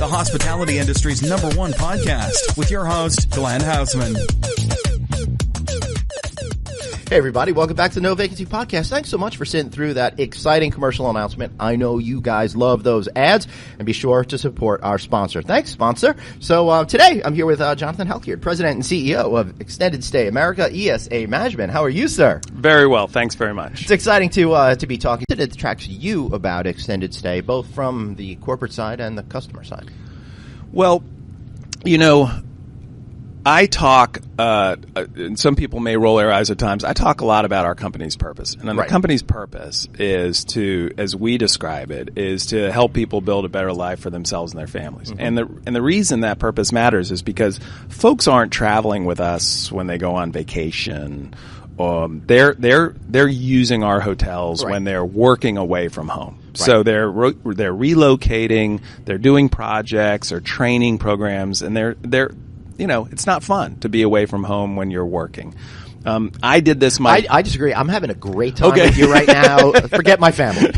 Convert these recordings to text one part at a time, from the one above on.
the hospitality industry's #1 podcast with your host, Glenn Houseman. Hey everybody, welcome back to the No Vacancy Podcast. Thanks so much for sitting through that exciting commercial announcement. I know you guys love those ads, and be sure to support our sponsor. Thanks, sponsor. So today I'm here with Jonathan Halkyard, President and CEO of Extended Stay America ESA Management. How are you, sir? Very well, thanks very much. It's exciting to be talking to attract you about extended stay, both from the corporate side and the customer side. Well, you know, I talk, and some people may roll their eyes at times, I talk a lot about our company's purpose. And the company's purpose is to, as we describe it, is to help people build a better life for themselves and their families. Mm-hmm. And the reason that purpose matters is because folks aren't traveling with us when they go on vacation. They're using our hotels when they're working away from home. Right. So they're relocating, they're doing projects or training programs, and they're you know, it's not fun to be away from home when you're working. I did this. I disagree. I'm having a great time with you right now. Forget my family.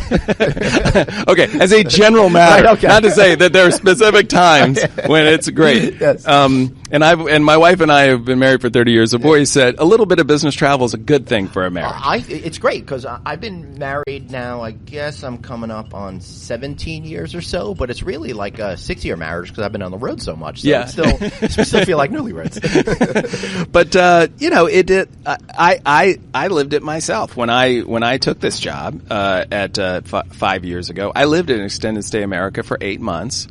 Okay, as a general matter, not to say that there are specific times when it's great. Yes. And my wife and I have been married for 30 years. Have always said a little bit of business travel is a good thing for a marriage. It's great because I've been married now. I guess I'm coming up on 17 years or so, but it's really like a 6-year marriage because I've been on the road so much. So yeah, it's still feel like newlyweds. But you know, it did. I lived it myself when I took this job at 5 years ago. I lived in Extended Stay America for 8 months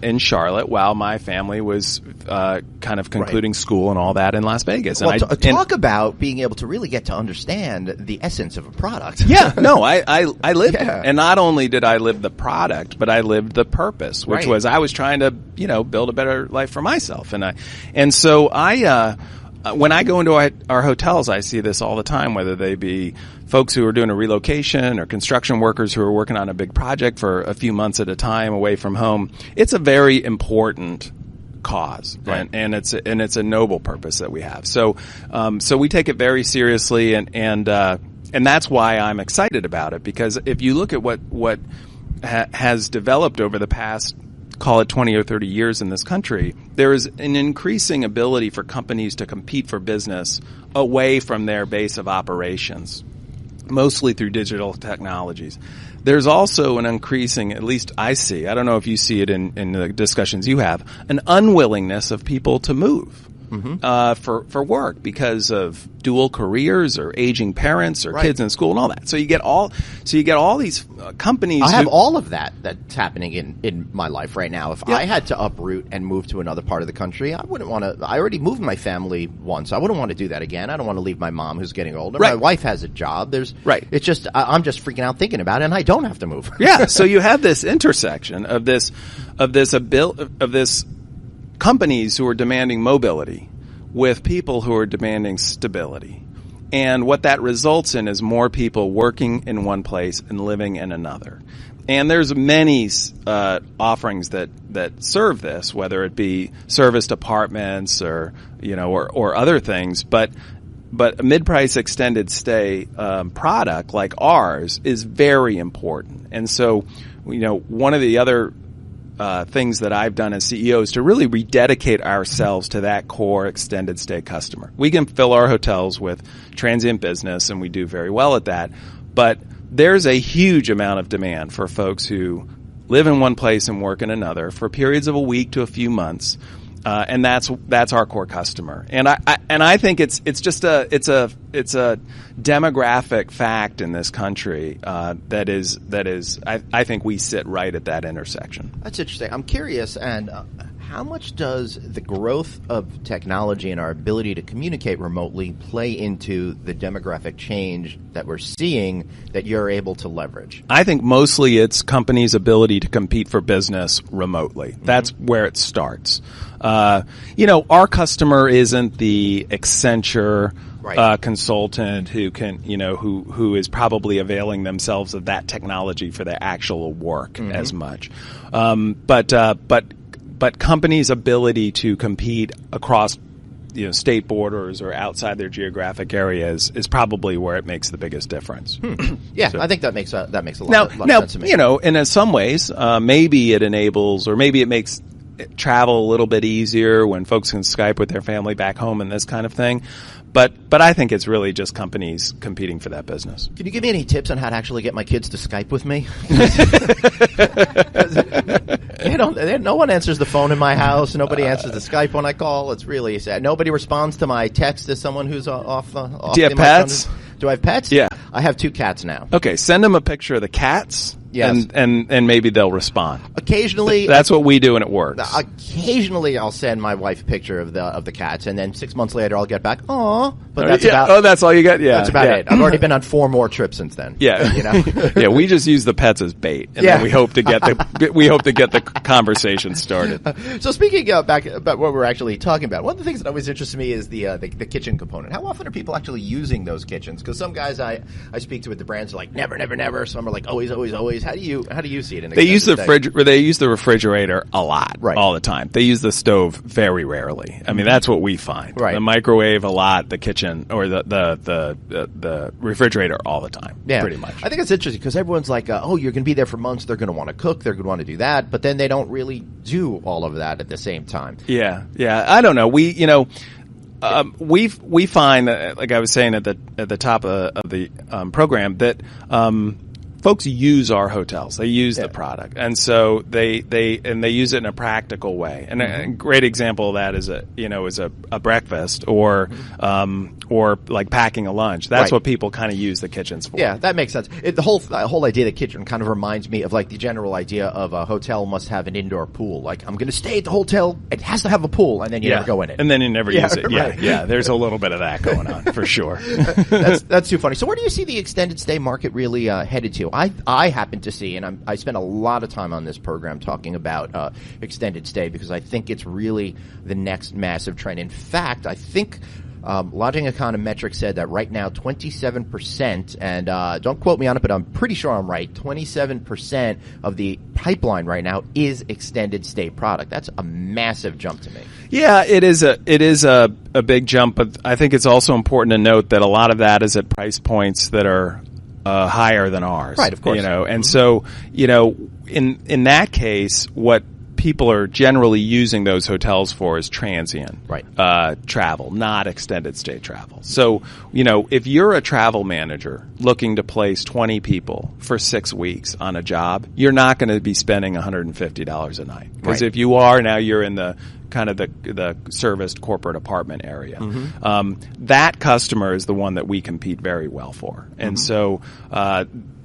in Charlotte while my family was kind of concluding school and all that in Las Vegas. Well, talk about being able to really get to understand the essence of a product. Yeah, no, I lived it, and not only did I live the product, but I lived the purpose, which was I was trying to build a better life for myself, and so I. When I go into our hotels, I see this all the time, whether they be folks who are doing a relocation or construction workers who are working on a big project for a few months at a time away from home. It's a very important cause, and it's a noble purpose that we have. So we take it very seriously, and that's why I'm excited about it, because if you look at what has developed over the past, call it 20 or 30 years in this country, there is an increasing ability for companies to compete for business away from their base of operations, mostly through digital technologies. There's also an increasing, at least I see, I don't know if you see it in the discussions you have, an unwillingness of people to move. Mm-hmm. For work because of dual careers or aging parents or kids in school and all that. So you get all these companies. I have all of that's happening in my life right now. If I had to uproot and move to another part of the country, I wouldn't want to. I already moved my family once. I wouldn't want to do that again. I don't want to leave my mom who's getting older. My wife has a job. It's just I'm just freaking out thinking about it, and I don't have to move. Yeah. So you have this intersection of this companies who are demanding mobility with people who are demanding stability. And what that results in is more people working in one place and living in another. And there's many offerings that serve this, whether it be serviced apartments or other things, but a mid-price extended stay product like ours is very important. And so, one of the other things that I've done as CEO is to really rededicate ourselves to that core extended stay customer. We can fill our hotels with transient business, and we do very well at that. But there's a huge amount of demand for folks who live in one place and work in another for periods of a week to a few months. And that's our core customer. And I think it's a demographic fact in this country, that is, I think we sit right at that intersection. That's interesting. I'm curious, and how much does the growth of technology and our ability to communicate remotely play into the demographic change that we're seeing that you're able to leverage? I think mostly it's companies' ability to compete for business remotely. That's where it starts. Our customer isn't the Accenture consultant who can, who is probably availing themselves of that technology for their actual work as much. But companies' ability to compete across state borders or outside their geographic areas is probably where it makes the biggest difference. Yeah, so, I think that makes a lot of sense to me. And in some ways, maybe it enables, or maybe it makes travel a little bit easier when folks can Skype with their family back home and this kind of thing. But I think it's really just companies competing for that business. Can you give me any tips on how to actually get my kids to Skype with me? No one answers the phone in my house. Nobody answers the Skype when I call. It's really sad. Nobody responds to my text as someone who's off. Do you have pets? Do I have pets? Yeah. I have 2 cats now. Okay, send them a picture of the cats. Yes. And maybe they'll respond. Occasionally, that's what we do, and it works. Occasionally, I'll send my wife a picture of the cats, and then 6 months later, I'll get back, "Aw," but that's that's all you get. Yeah, that's about it. I've already been on 4 more trips since then. Yeah, yeah. We just use the pets as bait, and then we hope to get the conversation started. So speaking back about what we're actually talking about, one of the things that always interests me is the kitchen component. How often are people actually using those kitchens? Because some guys I speak to at the brands are like never, never, never. Some are like always, always, always. How do you see it? They use the refrigerator a lot, right, all the time. They use the stove very rarely. I mean, that's what we find. Right. The microwave a lot, the kitchen or the refrigerator all the time. Yeah, pretty much. I think it's interesting because everyone's like, "Oh, you're going to be there for months. They're going to want to cook. They're going to want to do that," but then they don't really do all of that at the same time. Yeah. I don't know. We find that, like I was saying at the top of the program, that folks use our hotels. They use the product, and so they use it in a practical way. And a great example of that is a breakfast or like packing a lunch. That's what people kind of use the kitchens for. Yeah, that makes sense. The whole idea of the kitchen kind of reminds me of like the general idea of a hotel must have an indoor pool. Like, I'm going to stay at the hotel; it has to have a pool, and then you never go in it, and then you never use it. Right. Yeah. There's a little bit of that going on for sure. That's too funny. So, where do you see the extended stay market really headed to? I happen to see, and I spent a lot of time on this program talking about extended stay because I think it's really the next massive trend. In fact, I think Lodging Econometrics said that right now 27%, and don't quote me on it, but I'm pretty sure I'm right, 27% of the pipeline right now is extended stay product. That's a massive jump to me. Yeah, it is a big jump, but I think it's also important to note that a lot of that is at price points that are higher than ours. Right, of course. And so, in that case, what people are generally using those hotels for is transient travel, not extended stay travel. So, if you're a travel manager looking to place 20 people for 6 weeks on a job, you're not going to be spending $150 a night. Because if you are, now you're in the kind of the serviced corporate apartment area. That customer is the one that we compete very well for. And so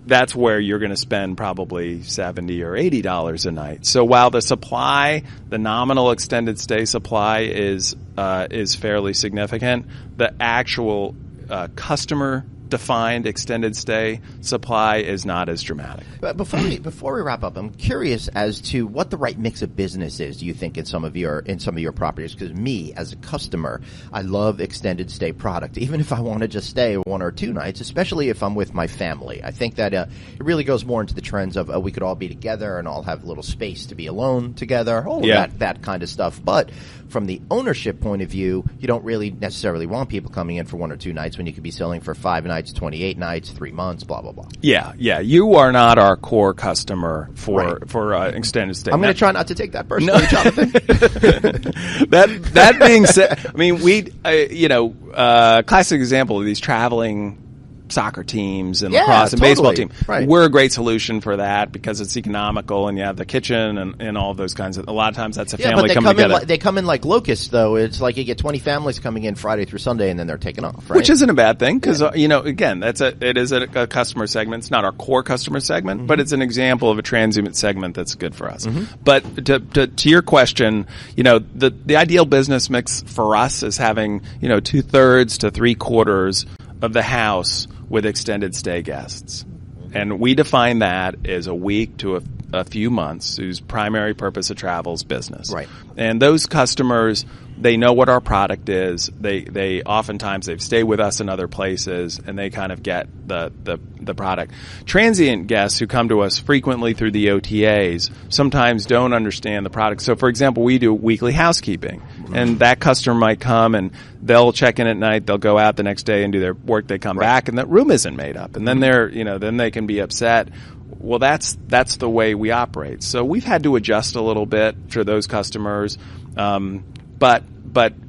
that's where you're going to spend probably $70 or $80 a night. So while the nominal extended stay supply is fairly significant, the actual customer defined extended stay supply is not as dramatic. But before we wrap up, I'm curious as to what the right mix of business is. Do you think in some of your properties? Because me as a customer, I love extended stay product, even if I want to just stay 1 or 2 nights, especially if I'm with my family. I think that it really goes more into the trends of we could all be together and all have a little space to be alone together, all of that kind of stuff. But from the ownership point of view, you don't really necessarily want people coming in for 1 or 2 nights when you could be selling for 5 nights, 28 nights, 3 months, blah, blah, blah. Yeah. You are not our core customer for extended stay. I'm going to try not to take that personally, Jonathan. That being said, I mean, classic example of these traveling soccer teams and lacrosse and baseball team. Right. We're a great solution for that because it's economical and you have the kitchen and all those kinds of. A lot of times that's a family coming together. They come in like locusts, though. It's like you get 20 families coming in Friday through Sunday and then they're taking off. Right? Which isn't a bad thing because again, it is a customer segment. It's not our core customer segment, but it's an example of a transient segment that's good for us. But to your question, the ideal business mix for us is having 2/3 to 3/4 of the house with extended stay guests. And we define that as a week to a few months whose primary purpose of travel is business. Right. And those customers, they know what our product is. They oftentimes they've stayed with us in other places, and they kind of get the product. Transient guests who come to us frequently through the OTAs sometimes don't understand the product. So, for example, we do weekly housekeeping, and that customer might come and they'll check in at night, they'll go out the next day and do their work, they come back, and that room isn't made up, and then then they can be upset. Well, that's the way we operate. So we've had to adjust a little bit for those customers, but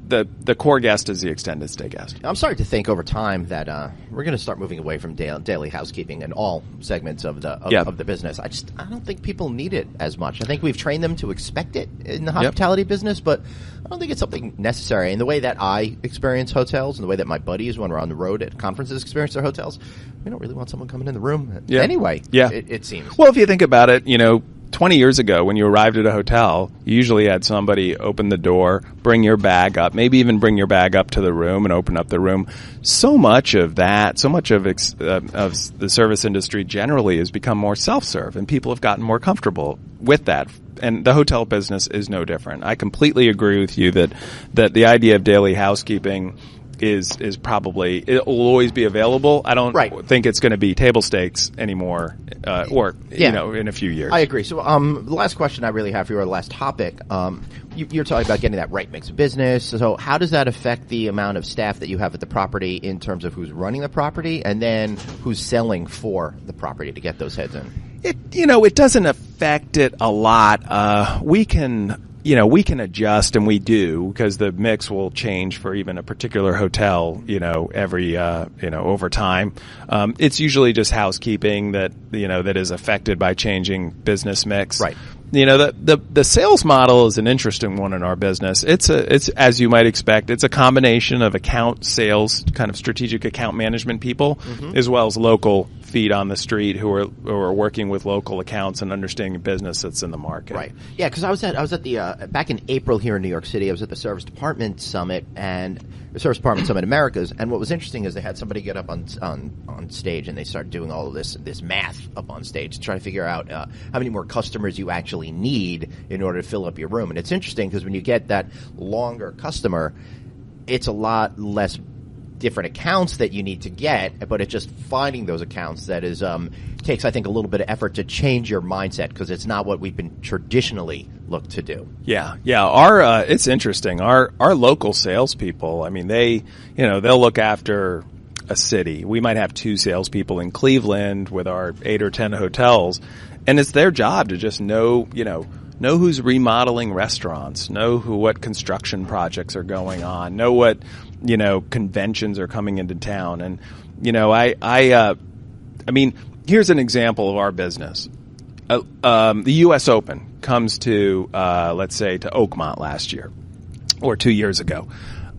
the core guest is the extended stay guest. I'm starting to think over time that we're going to start moving away from daily housekeeping in all segments of the business. I don't think people need it as much. I think we've trained them to expect it in the hospitality business, but I don't think it's something necessary. And the way that I experience hotels and the way that my buddies, when we're on the road at conferences, experience their hotels, we don't really want someone coming in the room anyway. Yeah, it seems. Well, if you think about it, 20 years ago, when you arrived at a hotel, you usually had somebody open the door, bring your bag up, maybe even bring your bag up to the room and open up the room. So much of the service industry generally has become more self-serve, and people have gotten more comfortable with that. And the hotel business is no different. I completely agree with you that the idea of daily housekeeping is probably, it will always be available. I don't think it's going to be table stakes anymore, in a few years. I agree. So, the last question I really have for you, or the last topic, you're talking about getting that right mix of business. So how does that affect the amount of staff that you have at the property in terms of who's running the property and then who's selling for the property to get those heads in? It doesn't affect it a lot. We can adjust, and we do, because the mix will change for even a particular hotel, every, over time. It's usually just housekeeping that is affected by changing business mix. Right. The sales model is an interesting one in our business. It's as you might expect, it's a combination of account sales, kind of strategic account management people, as well as local feet on the street who are working with local accounts and understanding business that's in the market. Right. Yeah, because I was at the back in April here in New York City. I was at the Service Department Summit and the Service Department Summit Americas, and what was interesting is they had somebody get up on stage and they started doing all of this math up on stage to try to figure out how many more customers you actually need in order to fill up your room. And it's interesting because when you get that longer customer, it's a lot less different accounts that you need to get, but it's just finding those accounts that is takes, I think, a little bit of effort to change your mindset, because it's not what we've been traditionally looked to do. Yeah. Our it's interesting. Our local salespeople, I mean, they'll look after a city. We might have 2 salespeople in Cleveland with our 8 or 10 hotels, and it's their job to just know who's remodeling restaurants, know what construction projects are going on, know what conventions are coming into town. And I mean, here's an example of our business. The U.S. Open comes to let's say to Oakmont last year or 2 years ago.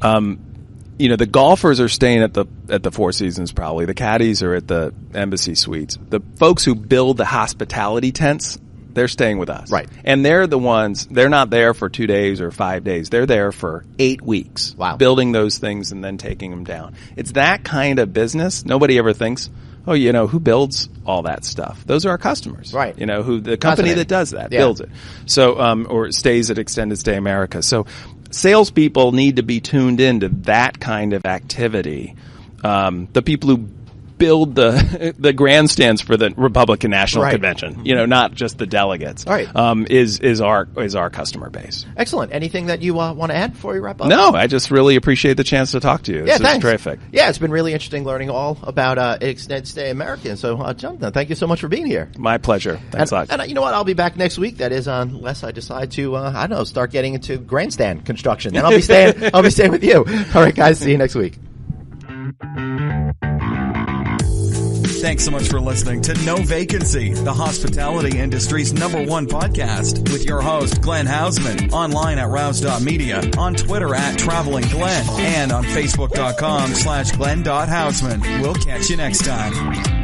The golfers are staying at the Four Seasons, probably. The caddies are at the Embassy Suites. The folks who build the hospitality tents, they're staying with us. Right. And they're the ones, they're not there for 2 days or 5 days. They're there for 8 weeks. Wow. Building those things and then taking them down. It's that kind of business. Nobody ever thinks, who builds all that stuff? Those are our customers. Right. Who the company that does that builds it. So, or stays at Extended Stay America. So salespeople need to be tuned into that kind of activity. The people who build the grandstands for the Republican National Convention, not just the delegates, is our customer base. Excellent. Anything that you want to add before we wrap up? No, I just really appreciate the chance to talk to you. This is terrific. Yeah, it's been really interesting learning all about Extended Stay American. So, Jonathan, thank you so much for being here. My pleasure. Thanks a lot. And you know what? I'll be back next week. That is, unless I decide to, start getting into grandstand construction. Then I'll be staying with you. All right, guys. See you next week. Thanks so much for listening to No Vacancy, the hospitality industry's #1 podcast, with your host, Glenn Hausman, online at rouse.media, on Twitter at Traveling Glenn, and on Facebook.com/Glenn.Hausman. We'll catch you next time.